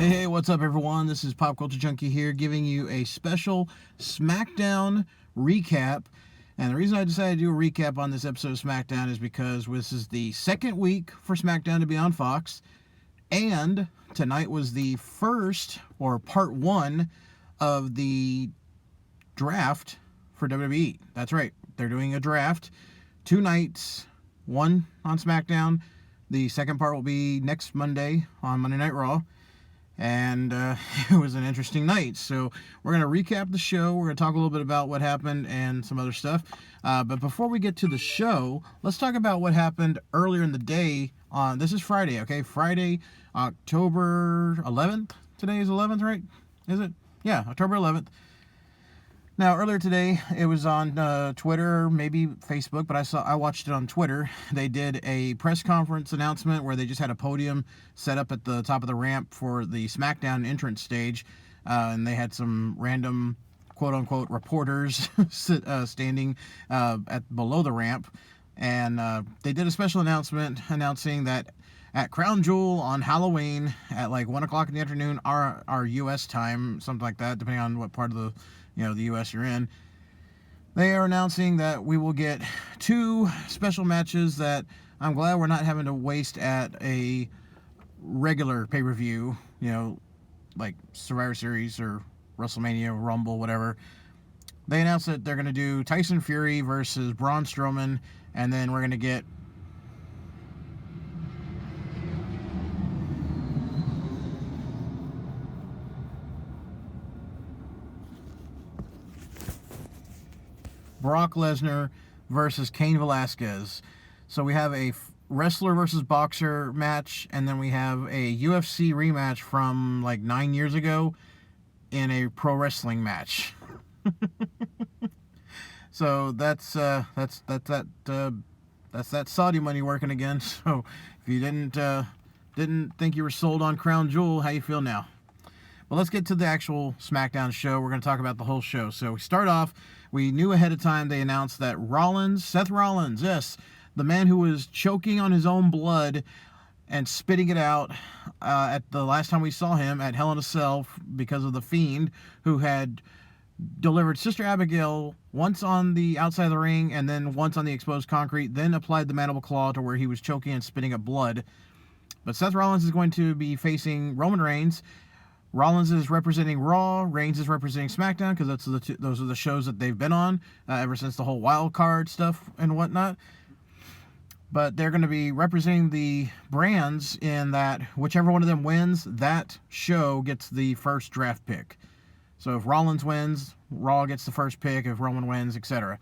Hey, what's up, everyone? This is Pop Culture Junkie here, giving you a special Smackdown recap. And the reason I decided to do a recap on this episode of Smackdown is because this is the second week for Smackdown to be on Fox. And tonight was the first, or part one, of the draft for WWE. That's right, they're doing a draft. 2 nights, one on Smackdown. The second part will be next Monday on Monday Night Raw. And it was an interesting night. So we're going to recap the show. We're going to talk a little bit about what happened and some other stuff. But before we get to the show, let's talk about what happened earlier in the day. This is Friday, okay? Friday, October 11th. Today is 11th, right? Is it? Yeah, October 11th. Now, earlier today, it was on Twitter, maybe Facebook, but I watched it on Twitter. They did a press conference announcement where they just had a podium set up at the top of the ramp for the SmackDown entrance stage, and they had some random quote-unquote reporters standing below the ramp, and they did a special announcement announcing that at Crown Jewel on Halloween at like 1 o'clock in the afternoon, our U.S. time, something like that, depending on what part of the the U.S. you're in, they are announcing that we will get 2 special matches that I'm glad we're not having to waste at a regular pay-per-view, like Survivor Series or WrestleMania, Rumble, whatever. They announced that they're going to do Tyson Fury versus Braun Strowman, and then we're going to get Brock Lesnar versus Cain Velasquez. So we have a wrestler versus boxer match, and then we have a UFC rematch from like 9 years ago in a pro wrestling match. So that's that Saudi money working again. So if you didn't think you were sold on Crown Jewel, how you feel now? But let's get to the actual SmackDown show. We're going to talk about the whole show. So we start off, we knew ahead of time they announced that Seth Rollins, yes, the man who was choking on his own blood and spitting it out at the last time we saw him at Hell in a Cell because of The Fiend, who had delivered Sister Abigail once on the outside of the ring and then once on the exposed concrete, then applied the mandible claw to where he was choking and spitting up blood. But Seth Rollins is going to be facing Roman Reigns. Rollins is representing Raw, Reigns is representing SmackDown, because those are the shows that they've been on ever since the whole wild card stuff and whatnot. But they're going to be representing the brands in that whichever one of them wins, that show gets the first draft pick. So if Rollins wins, Raw gets the first pick. If Roman wins, etc.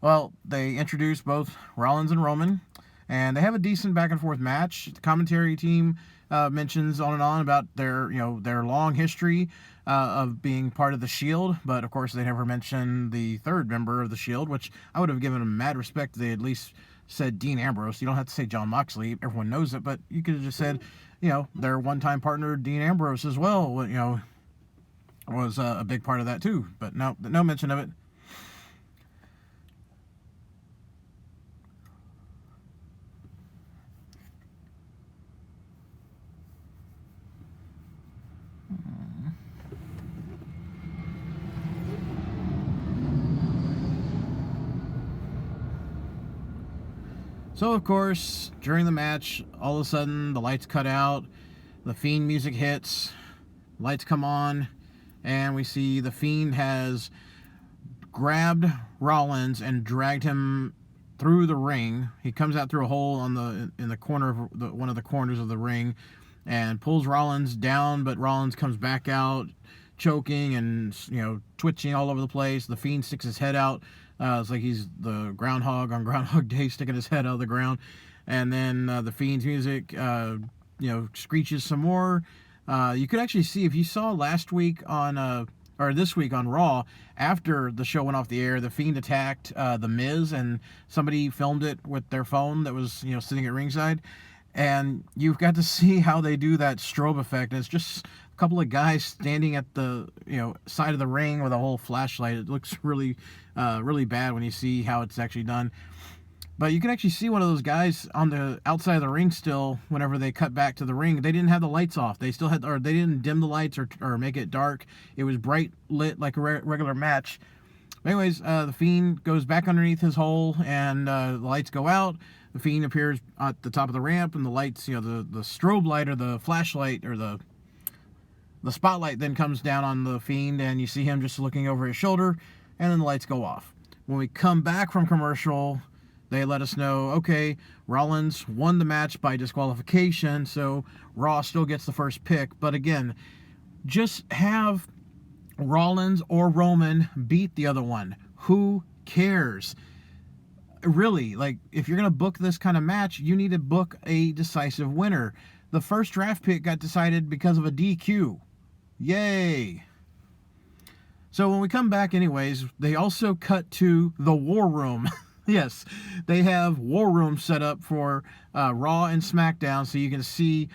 Well, they introduced both Rollins and Roman, and they have a decent back and forth match. The commentary team mentions on and on about their long history of being part of the Shield, but of course they never mention the third member of the Shield, which I would have given them mad respect if they at least said Dean Ambrose. You don't have to say Jon Moxley, everyone knows it, but you could have just said, their one-time partner Dean Ambrose as well, was a big part of that too, but no mention of it. So, of course, during the match, all of a sudden, the lights cut out, the Fiend music hits, lights come on, and we see the Fiend has grabbed Rollins and dragged him through the ring. He comes out through a hole in the corner of one of the corners of the ring and pulls Rollins down, but Rollins comes back out choking and twitching all over the place. The Fiend sticks his head out. It's like he's the groundhog on Groundhog Day, sticking his head out of the ground. And then the Fiend's music, screeches some more. You could actually see, if you saw last week or this week on Raw, after the show went off the air, the Fiend attacked The Miz, and somebody filmed it with their phone that was, sitting at ringside. And you've got to see how they do that strobe effect. And it's just a couple of guys standing at the side of the ring with a whole flashlight. It looks really really bad when you see how it's actually done. But you can actually see one of those guys on the outside of the ring still whenever they cut back to the ring. They didn't have the lights off. They still had, or they didn't dim the lights or make it dark. It was bright lit like a regular match. But anyways, the Fiend goes back underneath his hole, and the lights go out. The Fiend appears at the top of the ramp, and the lights, the strobe light or the flashlight or the spotlight then comes down on the Fiend, and you see him just looking over his shoulder, and then the lights go off. When we come back from commercial, they let us know, okay, Rollins won the match by disqualification, so Raw still gets the first pick. But again, just have Rollins or Roman beat the other one. Who cares? Really, like, if you're going to book this kind of match, you need to book a decisive winner. The first draft pick got decided because of a DQ. Yay! So when we come back anyways, they also cut to the War Room. Yes, they have War Room set up for Raw and SmackDown, so you can see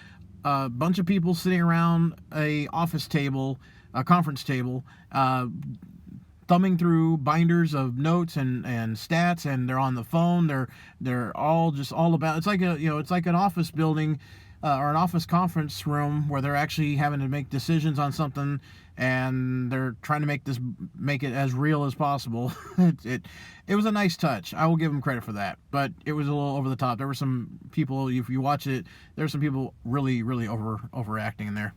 a bunch of people sitting around a office table, a conference table, thumbing through binders of notes and stats, and they're on the phone. They're all about. It's like it's like an office building or an office conference room where they're actually having to make decisions on something, and they're trying to make it as real as possible. It was a nice touch. I will give them credit for that, but it was a little over the top. There were some people, if you watch it, there's some people really overacting in there.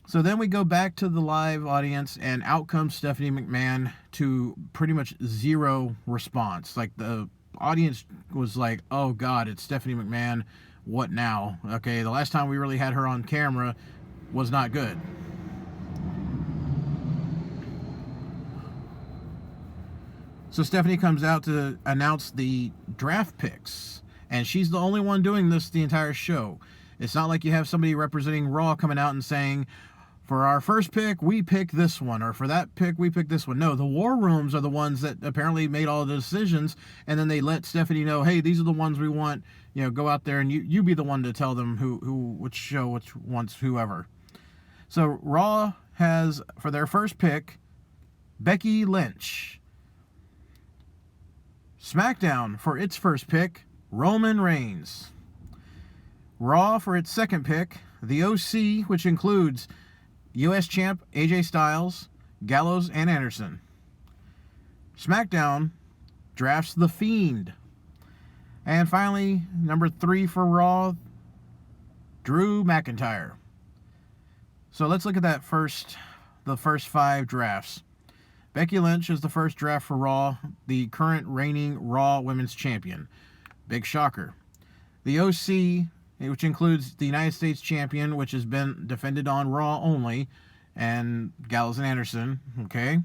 So then we go back to the live audience, and out comes Stephanie McMahon to pretty much zero response. Like, the audience was like, oh God, it's Stephanie McMahon. What now? Okay, the last time we really had her on camera was not good. So Stephanie comes out to announce the draft picks, and she's the only one doing this the entire show. It's not like you have somebody representing Raw coming out and saying, for our first pick, we pick this one, or for that pick, we pick this one. No, the War Rooms are the ones that apparently made all the decisions, and then they let Stephanie know, hey, these are the ones we want. Go out there and you be the one to tell them which show, which wants whoever. So Raw has, for their first pick, Becky Lynch. SmackDown, for its first pick, Roman Reigns. Raw, for its second pick, the OC, which includes U.S. Champ AJ Styles, Gallows, and Anderson. SmackDown drafts The Fiend. And finally, number 3 for Raw, Drew McIntyre. So let's look at the first 5 drafts. Becky Lynch is the first draft for Raw, the current reigning Raw Women's Champion. Big shocker. The OC, which includes the United States Champion, which has been defended on Raw only, and Gallows and Anderson, okay?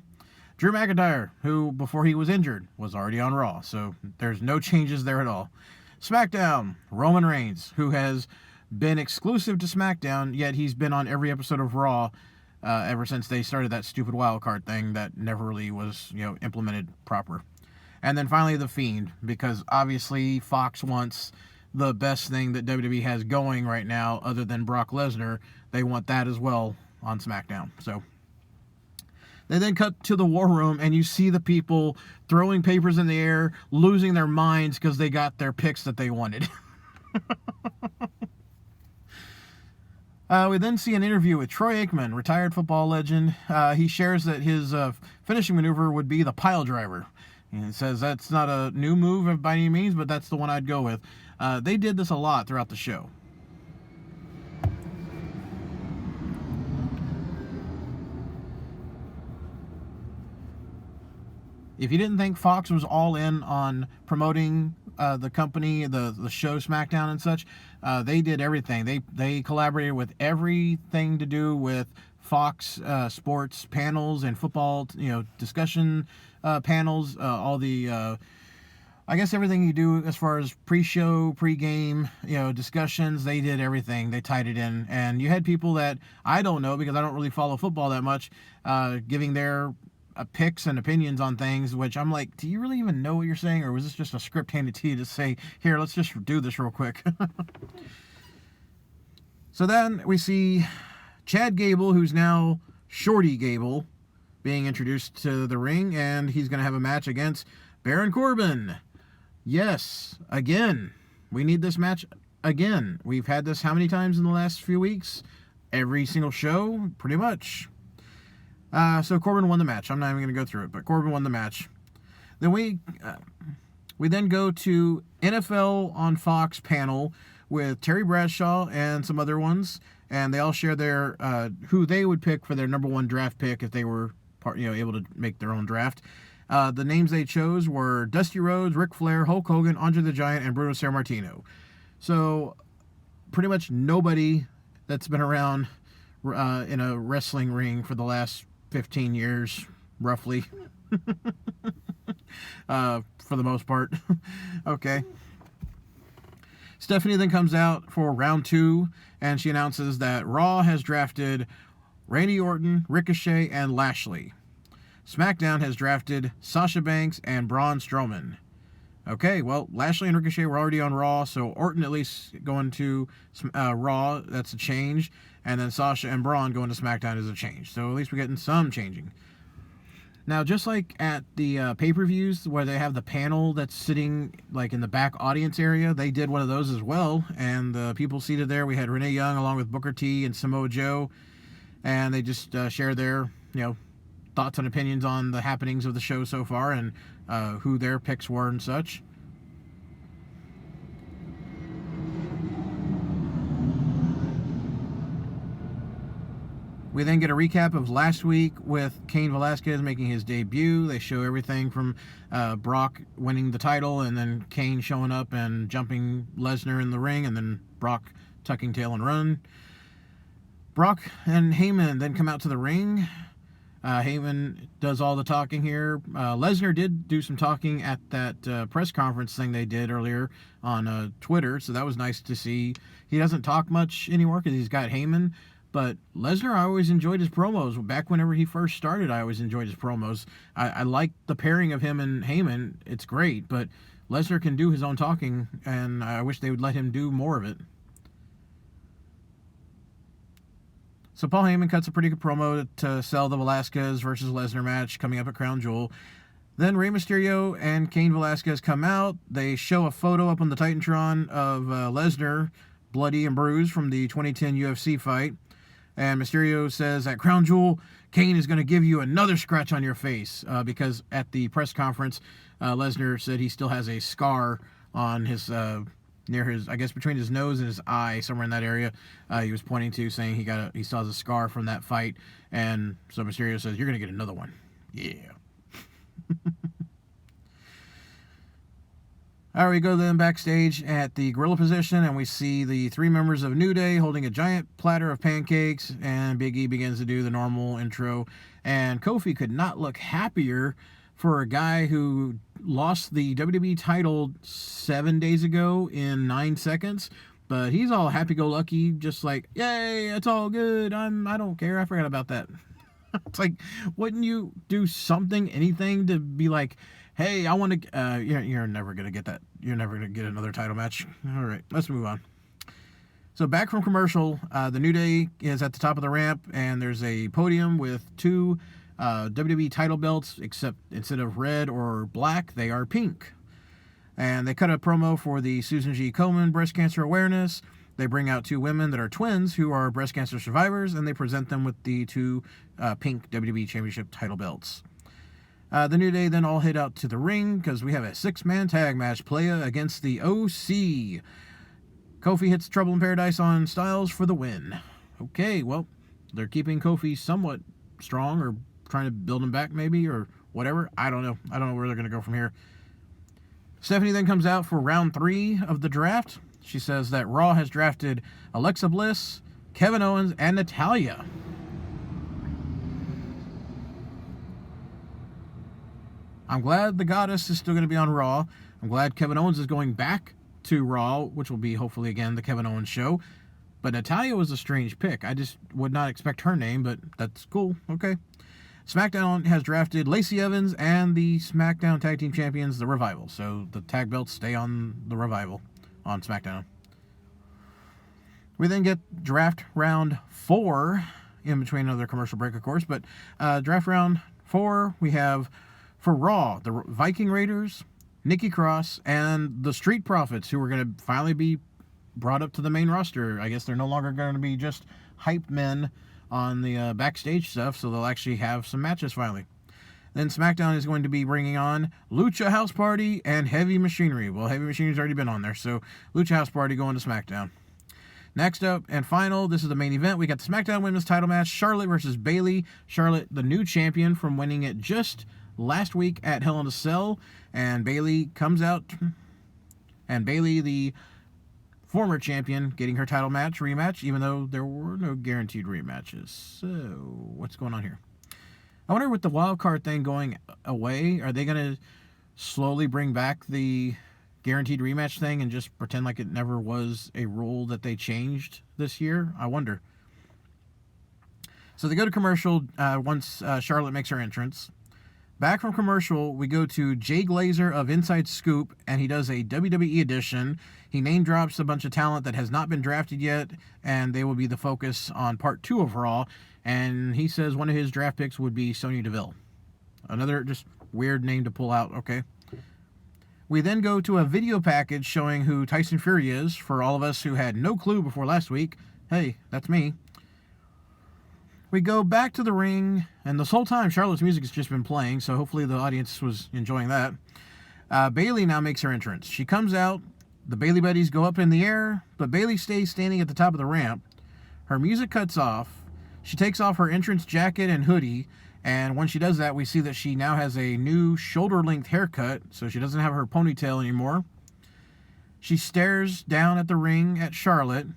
Drew McIntyre, who, before he was injured, was already on Raw, so there's no changes there at all. SmackDown, Roman Reigns, who has been exclusive to SmackDown, yet he's been on every episode of Raw ever since they started that stupid wildcard thing that never really was, implemented proper. And then finally, The Fiend, because obviously Fox wants the best thing that WWE has going right now, other than Brock Lesnar. They want that as well on SmackDown. So they then cut to the War Room, and you see the people throwing papers in the air, losing their minds because they got their picks that they wanted. We then see an interview with Troy Aikman, retired football legend. He shares that his finishing maneuver would be the pile driver. And it says that's not a new move by any means, but that's the one I'd go with. They did this a lot throughout the show. If you didn't think Fox was all in on promoting the company, the show SmackDown and such, they did everything. They collaborated with everything to do with Fox sports panels and football, discussion panels, all the, I guess everything you do as far as pre-show, pre-game, discussions, they did everything. They tied it in. And you had people that I don't know, because I don't really follow football that much, giving their picks and opinions on things, which I'm like, do you really even know what you're saying, or was this just a script handed to you to say, here, let's just do this real quick? So then we see Chad Gable, who's now Shorty Gable, being introduced to the ring, and he's going to have a match against Baron Corbin. Yes, again. We need this match again. We've had this how many times in the last few weeks? Every single show, pretty much. So Corbin won the match. I'm not even going to go through it, but Corbin won the match. Then we then go to NFL on Fox panel with Terry Bradshaw and some other ones, and they all share their who they would pick for their number one draft pick if they were able to make their own draft. The names they chose were Dusty Rhodes, Ric Flair, Hulk Hogan, Andre the Giant, and Bruno Sammartino. So pretty much nobody that's been around in a wrestling ring for the last 15 years, roughly. For the most part. Okay. Stephanie then comes out for round 2, and she announces that Raw has drafted Randy Orton, Ricochet, and Lashley. SmackDown has drafted Sasha Banks and Braun Strowman. Okay, well, Lashley and Ricochet were already on Raw, so Orton at least going to Raw, that's a change. And then Sasha and Braun going to SmackDown is a change. So at least we're getting some changing. Now, just like at the pay-per-views where they have the panel that's sitting like in the back audience area, they did one of those as well. And the people seated there, we had Renee Young along with Booker T and Samoa Joe. And they just share their, thoughts and opinions on the happenings of the show so far and who their picks were and such. We then get a recap of last week with Cain Velasquez making his debut. They show everything from Brock winning the title and then Cain showing up and jumping Lesnar in the ring and then Brock tucking tail and run. Brock and Heyman then come out to the ring. Heyman does all the talking here. Lesnar did do some talking at that press conference thing they did earlier on Twitter, so that was nice to see. He doesn't talk much anymore because he's got Heyman. But Lesnar, I always enjoyed his promos. Back whenever he first started, I always enjoyed his promos. I like the pairing of him and Heyman. It's great, but Lesnar can do his own talking, and I wish they would let him do more of it. So Paul Heyman cuts a pretty good promo to sell the Velasquez versus Lesnar match coming up at Crown Jewel. Then Rey Mysterio and Cain Velasquez come out. They show a photo up on the Titantron of Lesnar, bloody and bruised from the 2010 UFC fight. And Mysterio says at Crown Jewel, Cain is going to give you another scratch on your face because at the press conference, Lesnar said he still has a scar on his, near his, I guess between his nose and his eye, somewhere in that area. He was pointing to, saying he still has a scar from that fight. And so Mysterio says, you're going to get another one. Yeah. All right, we go then backstage at the gorilla position, and we see the 3 members of New Day holding a giant platter of pancakes, and Big E begins to do the normal intro. And Kofi could not look happier for a guy who lost the WWE title 7 days ago in 9 seconds. But he's all happy-go-lucky, just like, yay, it's all good. I don't care. I forgot about that. It's like, wouldn't you do something, anything to be like, hey, I want to... you're never going to get that. You're never going to get another title match. All right, let's move on. So back from commercial, the New Day is at the top of the ramp, and there's a podium with 2 WWE title belts, except instead of red or black, they are pink. And they cut a promo for the Susan G. Komen breast cancer awareness. They bring out 2 women that are twins who are breast cancer survivors, and they present them with the 2 pink WWE Championship title belts. The New Day then all head out to the ring because we have a 6-man tag match, Playa against the OC. Kofi hits Trouble in Paradise on Styles for the win. Okay, well, they're keeping Kofi somewhat strong or trying to build him back maybe or whatever. I don't know. I don't know where they're going to go from here. Stephanie then comes out for round 3 of the draft. She says that Raw has drafted Alexa Bliss, Kevin Owens, and Natalya. I'm glad the Goddess is still going to be on Raw. I'm glad Kevin Owens is going back to Raw, which will be hopefully again the Kevin Owens show. But Natalya was a strange pick. I just would not expect her name, but that's cool. Okay. SmackDown has drafted Lacey Evans and the SmackDown Tag Team Champions, the Revival. So the tag belts stay on the Revival on SmackDown. We then get draft round 4, in between another commercial break, of course. But draft round 4, we have for Raw, the Viking Raiders, Nikki Cross, and the Street Profits, who are going to finally be brought up to the main roster. I guess they're no longer going to be just hype men on the backstage stuff, so they'll actually have some matches finally. Then SmackDown is going to be bringing on Lucha House Party and Heavy Machinery. Well, Heavy Machinery's already been on there, so Lucha House Party going to SmackDown. Next up and final, this is the main event. We got the SmackDown Women's title match, Charlotte versus Bayley. Charlotte, the new champion from winning it just last week at Hell in a Cell. And Bayley comes out, and Bayley, the former champion, getting her title rematch, even though there were no guaranteed rematches. So, what's going on here? I wonder, with the wild card thing going away, are they going to slowly bring back the guaranteed rematch thing and just pretend like it never was a rule that they changed this year? I wonder. So they go to commercial once Charlotte makes her entrance. Back from commercial, we go to Jay Glazer of Inside Scoop, and he does a WWE edition. He name drops a bunch of talent that has not been drafted yet, and they will be the focus on part 2 of Raw. And he says one of his draft picks would be Sonya Deville. Another just weird name to pull out, okay? We then go to a video package showing who Tyson Fury is, for all of us who had no clue before last week. Hey, that's me. We go back to the ring, and this whole time Charlotte's music has just been playing, so hopefully the audience was enjoying that. Bayley now makes her entrance. She comes out, the Bayley Buddies go up in the air, but Bayley stays standing at the top of the ramp. Her music cuts off. She takes off her entrance jacket and hoodie, and when she does that, we see that she now has a new shoulder-length haircut, so she doesn't have her ponytail anymore. She stares down at the ring at Charlotte.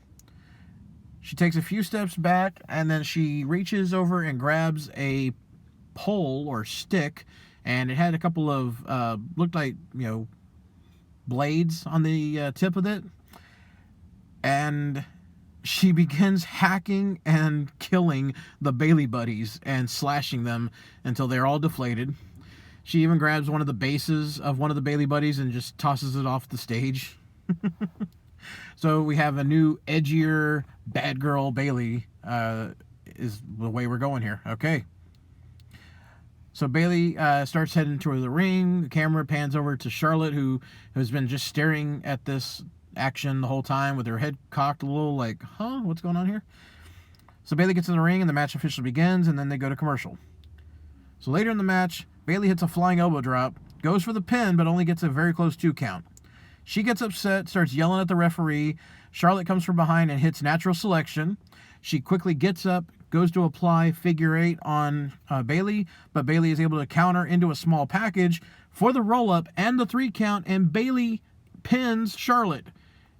She takes a few steps back, and then she reaches over and grabs a pole or stick, and it had a couple of, looked like, blades on the tip of it. And she begins hacking and killing the Bayley Buddies and slashing them until they're all deflated. She even grabs one of the bases of one of the Bayley Buddies and just tosses it off the stage. So we have a new, edgier, bad girl Bayley, is the way we're going here. Okay. So Bayley starts heading toward the ring. The camera pans over to Charlotte, who has been just staring at this action the whole time with her head cocked a little like, huh, what's going on here? So Bayley gets in the ring and the match officially begins, and then they go to commercial. So later in the match, Bayley hits a flying elbow drop, goes for the pin, but only gets a very close 2 count. She gets upset, starts yelling at the referee. Charlotte comes from behind and hits natural selection. She quickly gets up, goes to apply figure 8 on Bayley, but Bayley is able to counter into a small package for the roll-up and the 3 count, and Bayley pins Charlotte.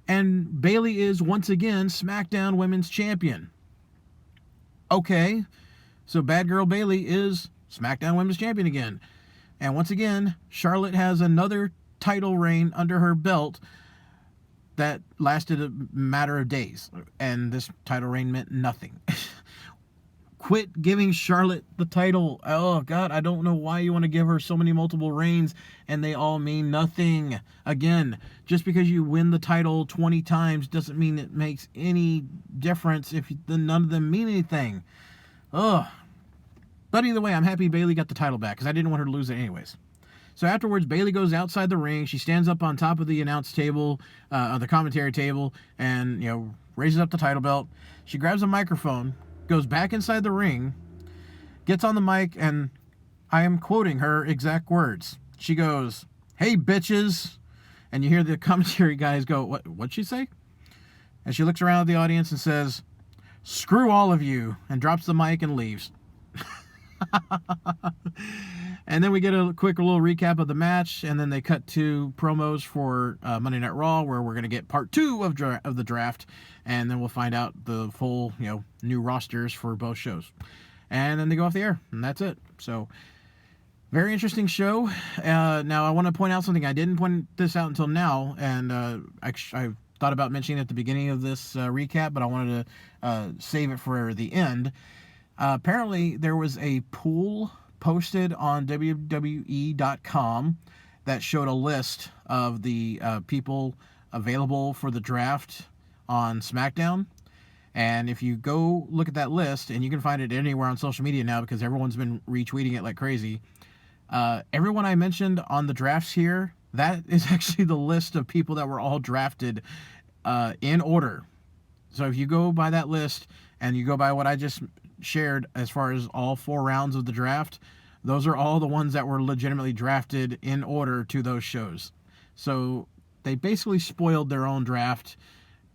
And Bayley is once again SmackDown Women's Champion. Okay, so Bad Girl Bayley is SmackDown Women's Champion again. And once again, Charlotte has another title reign under her belt that lasted a matter of days, and this title reign meant nothing. Quit giving Charlotte the title. Oh God, I don't know why you want to give her so many multiple reigns and they all mean nothing. Again, just because you win the title 20 times doesn't mean it makes any difference if none of them mean anything. Ugh. But either way, I'm happy Bayley got the title back because I didn't want her to lose it anyways. So afterwards, Bayley goes outside the ring. She stands up on top of the announce table, the commentary table, and raises up the title belt. She grabs a microphone, goes back inside the ring, gets on the mic, and I am quoting her exact words. She goes, "Hey, bitches," and you hear the commentary guys go, "What'd she say?" And she looks around at the audience and says, "Screw all of you," and drops the mic and leaves. And then we get a quick little recap of the match, and then they cut to promos for Monday Night Raw, where we're going to get part 2 of the draft, and then we'll find out the full, new rosters for both shows. And then they go off the air, and that's it. So, very interesting show. Now, I want to point out something. I didn't point this out until now, and I thought about mentioning it at the beginning of this recap, but I wanted to save it for the end. Apparently, there was a pool posted on WWE.com that showed a list of the people available for the draft on SmackDown. And if you go look at that list, and you can find it anywhere on social media now because everyone's been retweeting it like crazy, everyone I mentioned on the drafts here that is actually the list of people that were all drafted in order. So if you go by that list and you go by what I just shared as far as all 4 rounds of the draft, those are all the ones that were legitimately drafted in order to those shows. So they basically spoiled their own draft.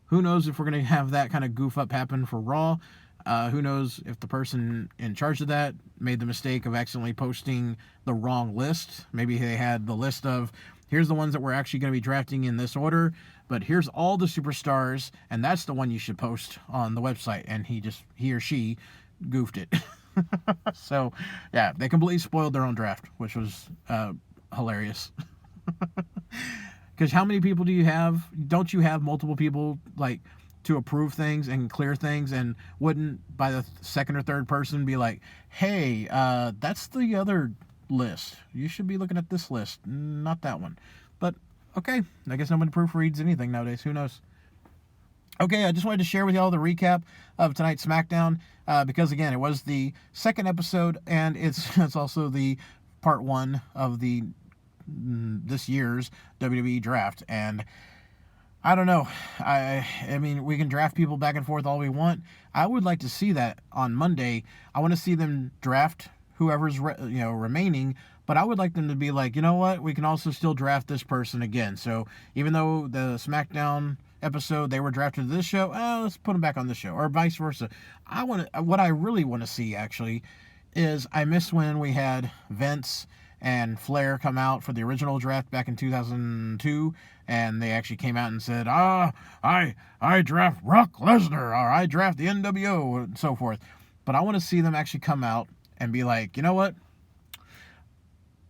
Who knows if we're going to have that kind of goof up happen for Raw? Who knows if the person in charge of that made the mistake of accidentally posting the wrong list. Maybe they had the list of, here's the ones that we're actually going to be drafting in this order, but here's all the superstars, and that's the one you should post on the website. And he or she goofed it. So, yeah, they completely spoiled their own draft, which was hilarious. Because how many people do you have? Don't you have multiple people, like, to approve things and clear things, and wouldn't, by the second or third person, be like, hey, that's the other list. You should be looking at this list, not that one. But, okay, I guess nobody proofreads anything nowadays. Who knows? Okay, I just wanted to share with y'all the recap of tonight's SmackDown, because, again, it was the second episode, and it's also the part 1 of this year's WWE draft. And I don't know. I mean, we can draft people back and forth all we want. I would like to see that on Monday. I want to see them draft whoever's remaining, but I would like them to be like, you know what? We can also still draft this person again. So even though the SmackDown episode they were drafted to this show, let's put them back on this show, or vice versa. What I really want to see actually is, I miss when we had Vince and Flair come out for the original draft back in 2002, and they actually came out and said, I draft Brock Lesnar, or I draft the NWO, and so forth. But I want to see them actually come out and be like, you know what?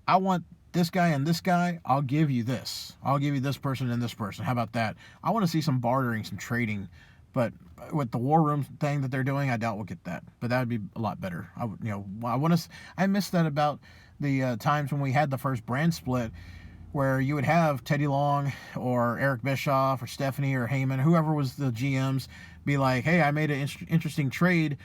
I want this guy and this guy. I'll give you this. I'll give you this person and this person. How about that? I want to see some bartering, some trading. But with the War Room thing that they're doing, I doubt we'll get that. But that would be a lot better. I miss that about the times when we had the first brand split, where you would have Teddy Long or Eric Bischoff or Stephanie or Heyman, whoever was the GMs, be like, hey, I made an interesting trade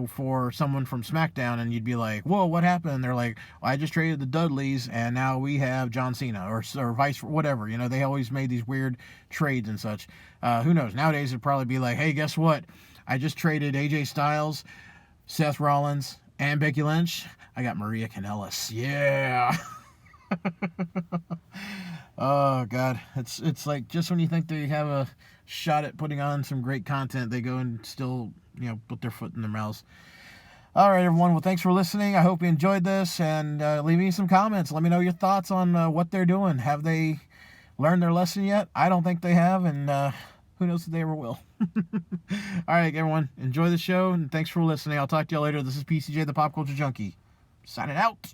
for someone from SmackDown, and you'd be like, whoa, what happened? And they're like, well, I just traded the Dudleys, and now we have John Cena, or vice, whatever. They always made these weird trades and such. Who knows? Nowadays, it'd probably be like, hey, guess what? I just traded AJ Styles, Seth Rollins, and Becky Lynch. I got Maria Kanellis. Yeah. Oh, God. It's like, just when you think they have a shot at putting on some great content, they go and still, put their foot in their mouths. All right, everyone. Well, thanks for listening. I hope you enjoyed this, and leave me some comments. Let me know your thoughts on what they're doing. Have they learned their lesson yet? I don't think they have, and who knows if they ever will. All right, everyone. Enjoy the show, and thanks for listening. I'll talk to you later. This is PCJ, the Pop Culture Junkie. Signing out.